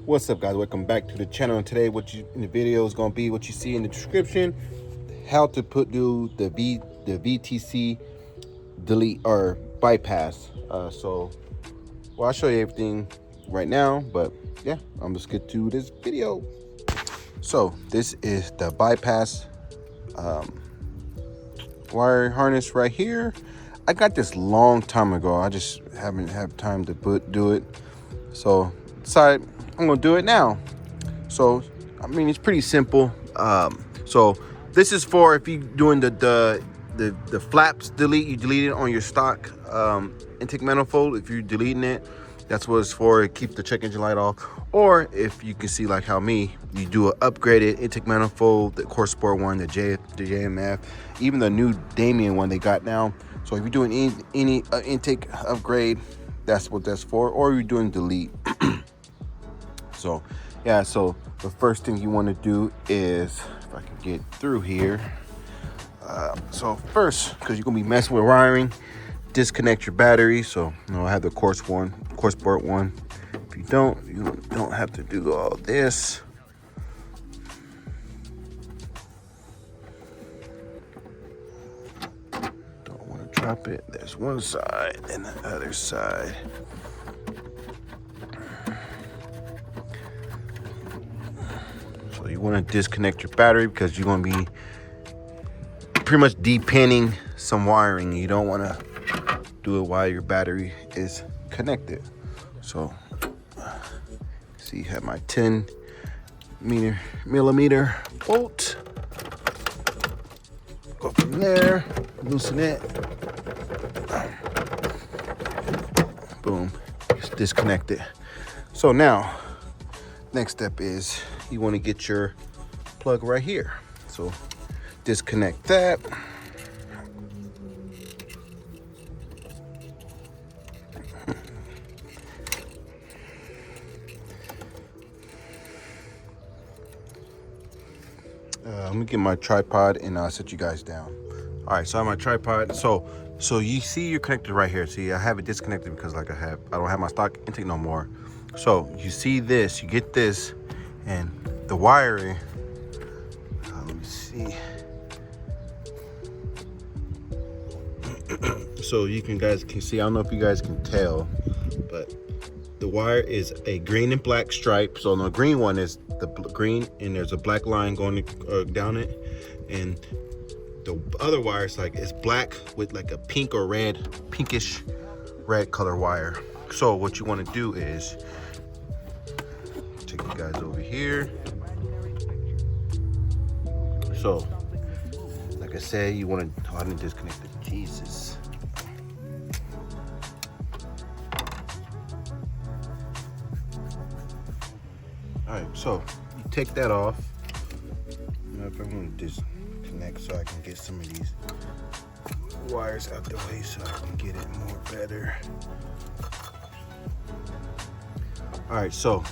What's up, guys? Welcome back to the channel. And today in the video is going to be what you see in the description: how to do the VTC delete or bypass. I'll show you everything right now, but yeah, I'm just get to this video. So this is the bypass wire harness right here. I got this long time ago. I just haven't had time to do it, so decided I'm gonna do it now. So I mean, it's pretty simple. So this is for if you're doing the flaps delete, you delete it on your stock intake manifold. If you're deleting it, that's what it's for. It keeps the check engine light off. Or if you can see, like how me, you do an upgraded intake manifold, the Core Sport one, the JMF, even the new Damien one they got now. So if you're doing any intake upgrade, that's what that's for. Or you're doing delete. So yeah, so the first thing you want to do is, if I can get through here. So first, because you're gonna be messing with wiring, disconnect your battery. So I have the Core Sport one. If you don't have to do all this. Don't want to drop it. There's one side and the other side. So you want to disconnect your battery because you're going to be pretty much depinning some wiring. You don't want to do it while your battery is connected. So see, have my 10 millimeter bolt. Go from there, loosen it. Boom, just disconnect it. So now, next step is you want to get your plug right here. So disconnect that. Let me get my tripod and I'll set you guys down. All right, so I have my tripod. So you see you're connected right here. See, I have it disconnected because I don't have my stock intake no more. So you see this, you get this, and the wiring. Let me see. So guys can see. I don't know if you guys can tell, but the wire is a green and black stripe. So the green one is the green, and there's a black line going down it, and the other wire is it's black with like a pink or pinkish red color wire. So what you want to do is take you guys over here. So like I said, you want to, I didn't disconnect it. Jesus. All right, so you take that off. I'm going to disconnect so I can get some of these wires out the way so I can get it more better. All right, so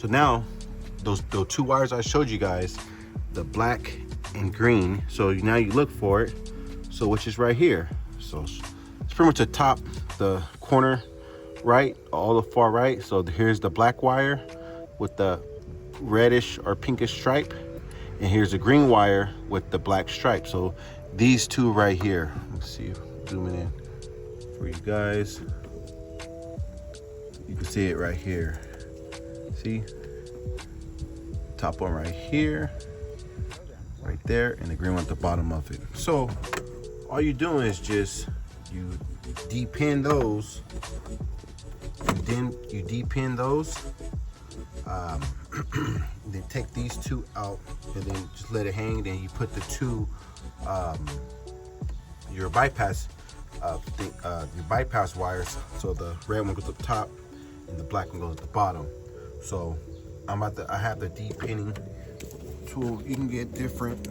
now those two wires I showed you guys, the black and green. So now you look for it. So which is right here. So it's pretty much the top, the corner right, all the far right. So here's the black wire with the reddish or pinkish stripe, and here's the green wire with the black stripe. So these two right here. Let's see, zooming in for you guys. You can see it right here. See, top one right here, right there, and the green one at the bottom of it. So all you're doing is just you depin those, and then you depin those. Then take these two out and then just let it hang. Then you put the two your bypass wires. So the red one goes up top and the black one goes at the bottom. So I have the depinning tool. You can get different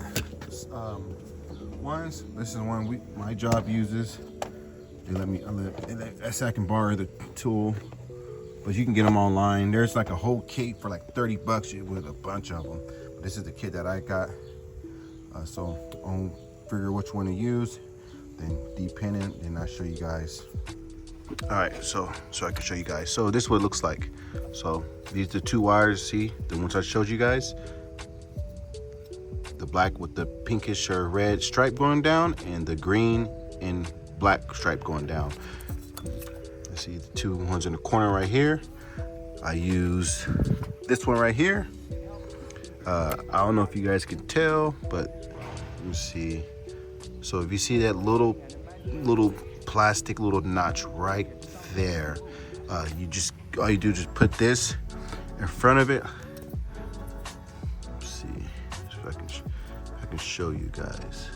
ones. This is one my job uses. I can borrow the tool, but you can get them online. There's like a whole kit for like 30 bucks with a bunch of them. But this is the kit that I got. So I'll figure which one to use, then depin it, and I'll show you guys All right, so I can show you guys. So this is what it looks like. So these are the two wires, see? The ones I showed you guys. The black with the pinkish or red stripe going down, and the green and black stripe going down. Let's see the two ones in the corner right here. I use this one right here. I don't know if you guys can tell, but let me see. So if you see that little plastic little notch right there, all you do is just put this in front of it. Let's see if I can show you guys.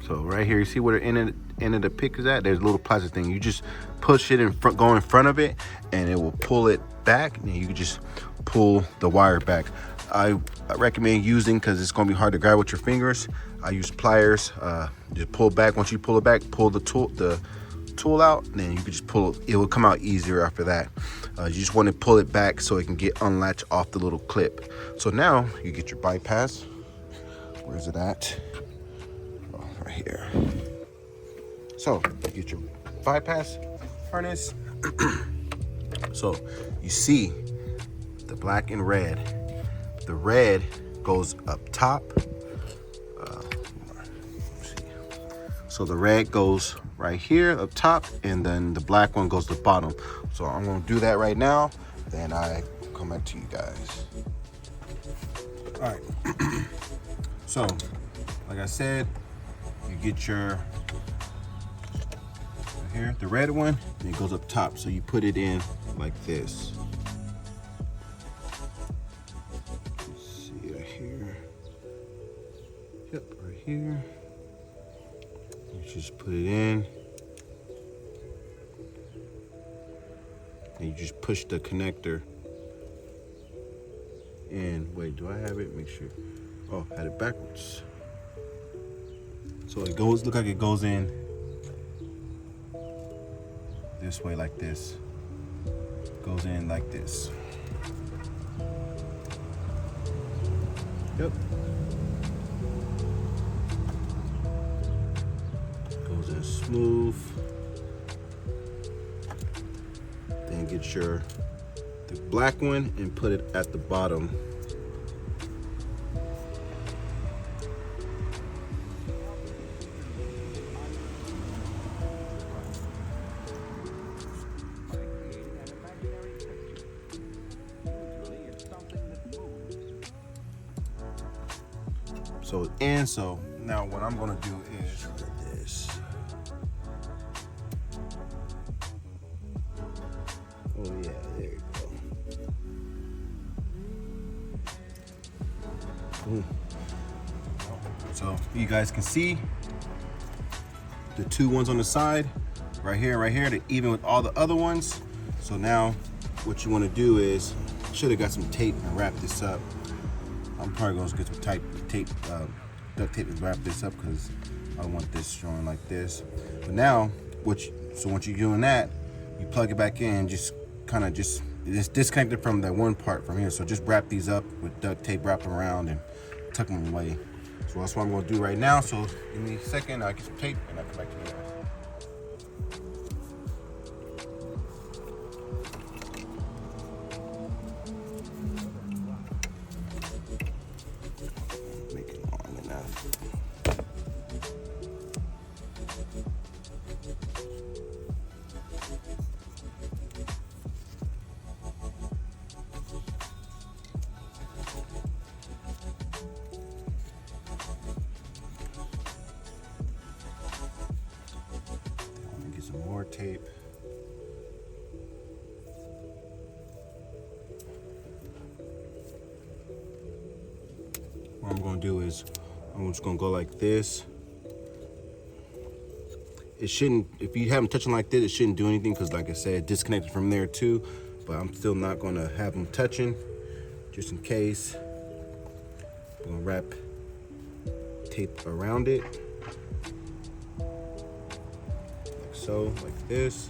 So right here, you see where the end of the pick is at? There's a little plastic thing. You just push it in front, go in front of it, and it will pull it back, and you can just pull the wire back. I recommend using, because it's going to be hard to grab with your fingers, I use pliers. Just pull back. Once you pull it back, pull the tool out, and then you can just pull it. It will come out easier after that. You just want to pull it back so it can get unlatched off the little clip. So now you get your bypass. Where's it at? Oh, right here. So you get your bypass harness. So you see the black and red. The red goes up top. So the red goes right here up top, and then the black one goes to the bottom. So I'm gonna do that right now, then I come back to you guys. All right. So, like I said, you get your right here, the red one, and it goes up top. So you put it in like this. Let's see right here. Yep, right here. Just put it in, and you just push the connector in. Wait, do I have it? Make sure. Oh, I had it backwards. So it goes, look like it goes in this way like this. Goes in like this. Yep. Goes in smooth. Then get the black one and put it at the bottom. So it's in. So now what I'm gonna do is this. Oh yeah, there you go. Boom. So you guys can see the two ones on the side, right here and right here, they're even with all the other ones. So now what you want to do is, should have got some tape and wrap this up. I'm probably gonna get some duct tape and wrap this up, because I don't want this showing like this. But now, so once you're doing that, you plug it back in, just it's disconnected from that one part from here. So just wrap these up with duct tape, wrap them around and tuck them away. So that's what I'm gonna do right now. So give me a second, I'll get some tape and I'll come back to you guys. Make it long enough. More tape. What I'm going to do is I'm just going to go like this. It shouldn't, if you have them touching like this, it shouldn't do anything, because like I said, disconnected from there too, but I'm still not going to have them touching, just in case. I'm going to wrap tape around it. So, like this.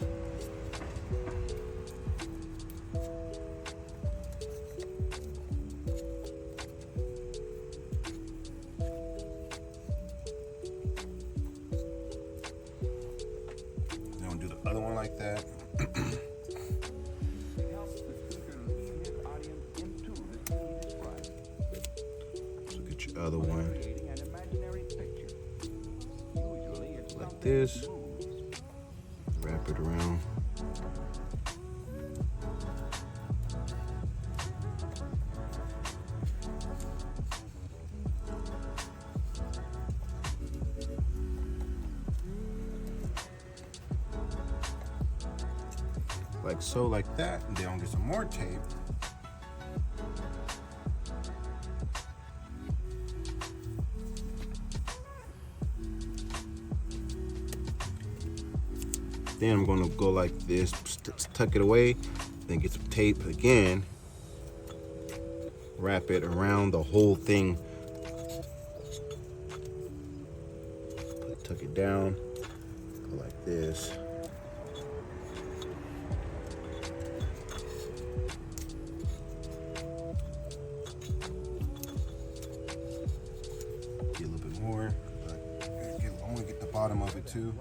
Look at your other one. Like this. Wrap it around. Like so, like that, and then I'll get some more tape. Then I'm gonna go like this, tuck it away, then get some tape again, wrap it around the whole thing, tuck it down, go like this. Get a little bit more. I want to get the bottom of it too.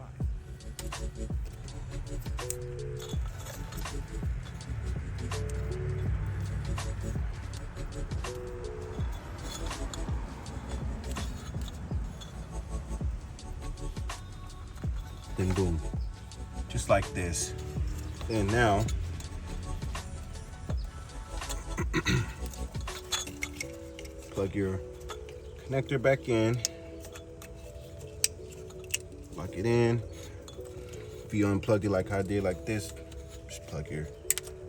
Then boom, just like this. And now, plug your connector back in, lock it in. If you unplug it like I did, like this, just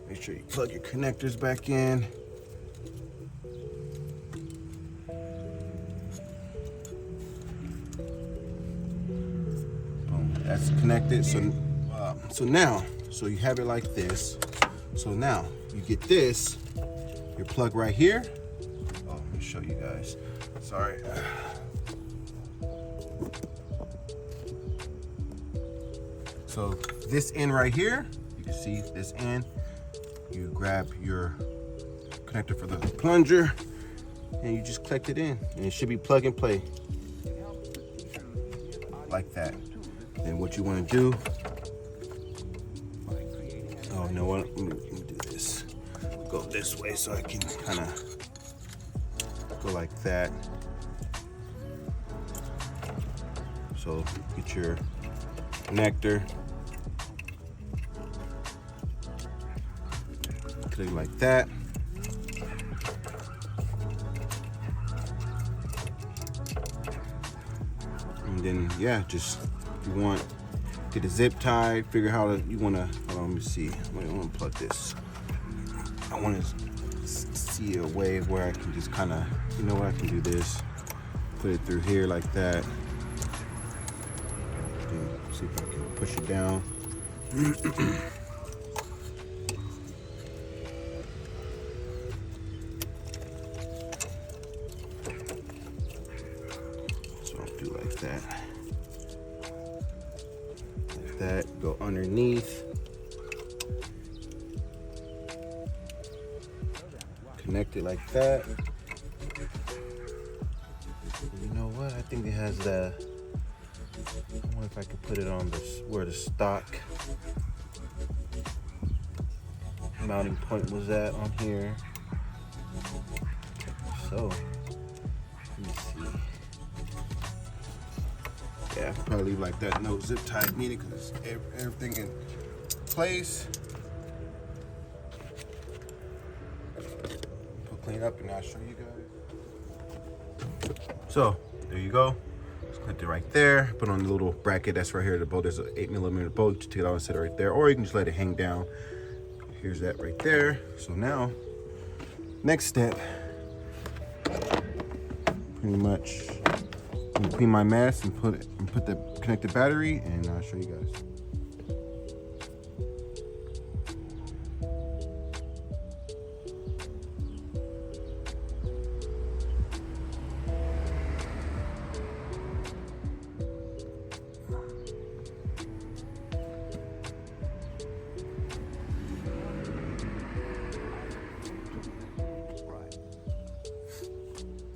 make sure you plug your connectors back in. That's connected. So now you have it like this. So now you get this, your plug right here. Oh, let me show you guys. Sorry. So this end right here, you can see this end. You grab your connector for the plunger, and you just collect it in, and it should be plug and play like that. Then what you want to do, oh, you know what, let me do this. Go this way so I can kind of go like that. So get your connector, click like that. And then, yeah, just if you want, get a zip tie, figure how you want to, hold on, let me see. I want to plug this. I want to see a way where I can just kind of, you know what, I can do this. Put it through here like that. And see if I can push it down. So I'll do like that. Like that, go underneath. Connect it like that. You know what? I think it has the, I wonder if I could put it on this where the stock mounting point was at on here. So let me see. Yeah, I'll probably leave like that. No zip tie needed because everything in place. Clean up and I'll show you guys. So there you go. Just clip it right there. Put on the little bracket that's right here. The bolt, there's an 8mm bolt. Just take it out and set it right there, or you can just let it hang down. Here's that right there. So now, next step, pretty much clean my mess and put the connected battery, and I'll show you guys.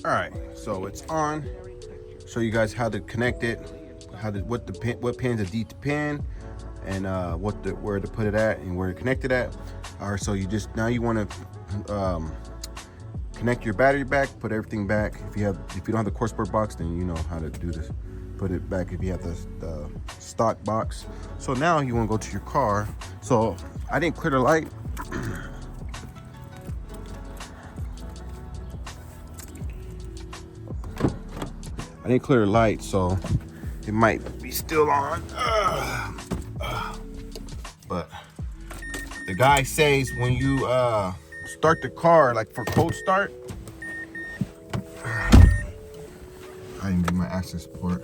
All right, so it's on. Show you guys how to connect it, what pins to D to pin. and where to put it at and where to connect it at. All right, so you just now you want to connect your battery back, put everything back. If you don't have the core support box, then you know how to do this. Put it back if you have the stock box. So now you want to go to your car. So I didn't clear the light. I didn't clear the light, so it might be still on. But the guy says when you start the car, like for cold start, I didn't do my access port.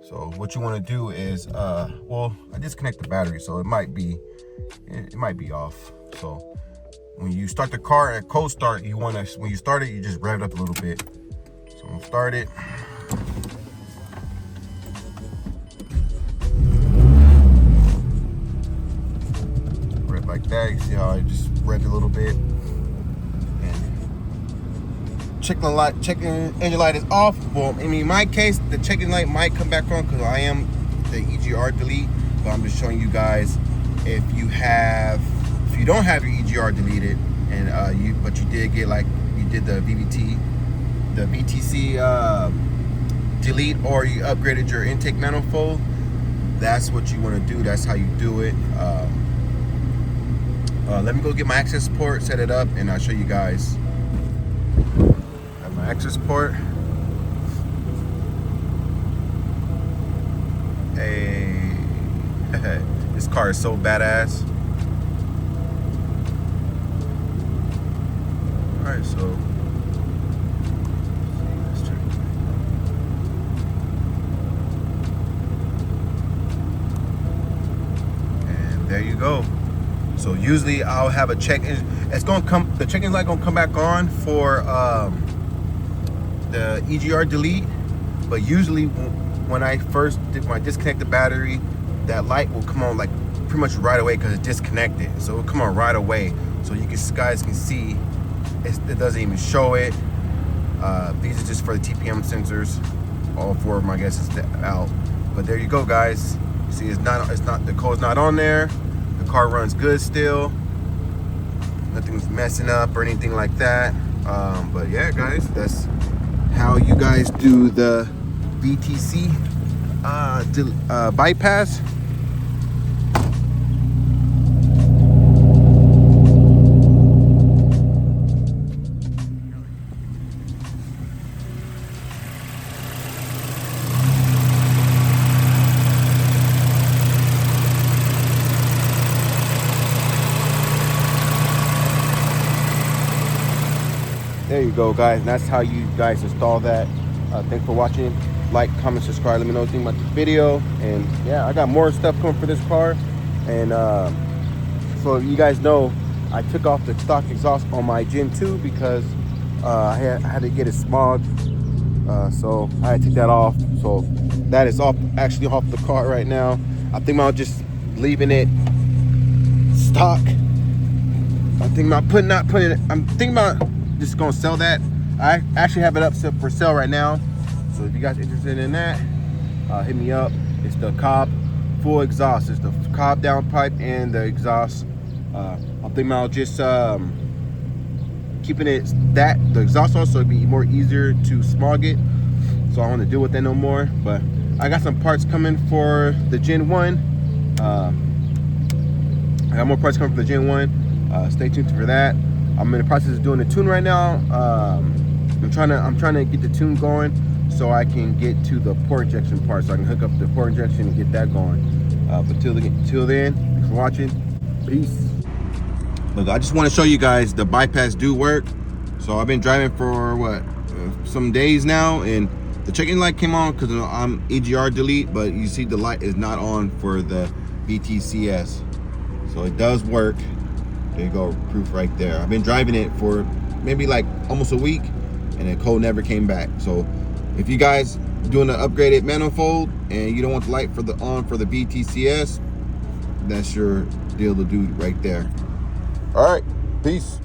So what you want to do is, well, I disconnect the battery, so it might be off. So when you start the car at cold start, when you start it, you just rev it up a little bit. So I'm gonna start it. Rev like that. You see how I just revved a little bit. And check engine light is off. Well, I mean, in my case, the check engine light might come back on because I am the EGR delete. But I'm just showing you guys if you don't have your EGR deleted, and but you did get, like, you did the VTC delete, or you upgraded your intake manifold, that's what you want to do. That's how you do it. Let me go get my access port, set it up, and I'll show you guys. I have my access port. Hey, this car is so badass. All right, so there you go. So usually I'll have a check engine. The check engine light gonna come back on for the EGR delete, but usually when I disconnect the battery, that light will come on like pretty much right away because it's disconnected. So it'll come on right away. So you guys can see it doesn't even show it. These are just for the TPM sensors. All four of them, I guess, is out. But there you go, guys. See, the code's not on there. The car runs good still. Nothing's messing up or anything like that. But yeah, guys, that's how you guys do the VTC bypass. There you go, guys. And that's how you guys install that. Thanks for watching. Like, comment, subscribe. Let me know what you think about this video. And yeah, I got more stuff coming for this car. And so you guys know, I took off the stock exhaust on my Gen 2 because I had to get it smogged. So I had to take that off. So that is actually off the car right now. I think about just leaving it stock. I'm thinking about just gonna sell that. I actually have it up for sale right now. So if you guys are interested in that, hit me up. It's the Cobb full exhaust. It's the Cobb downpipe and the exhaust. I'm thinking about just keeping the exhaust on, so it'd be more easier to smog it. So I don't want to deal with that no more. But I got some parts coming for the Gen 1. I got more parts coming for the Gen 1. Stay tuned for that. I'm in the process of doing the tune right now. I'm trying to get the tune going so I can get to the port injection part, so I can hook up the port injection and get that going. But till then, thanks for watching. Peace. Look, I just want to show you guys the bypass do work. So I've been driving for some days now, and the check-in light came on because I'm EGR delete, but you see the light is not on for the VTCS. So it does work. There you go, proof right there. I've been driving it for maybe like almost a week, and the code never came back. So if you guys doing an upgraded manifold and you don't want the light on for the VTCS, that's your deal to do right there. All right, peace.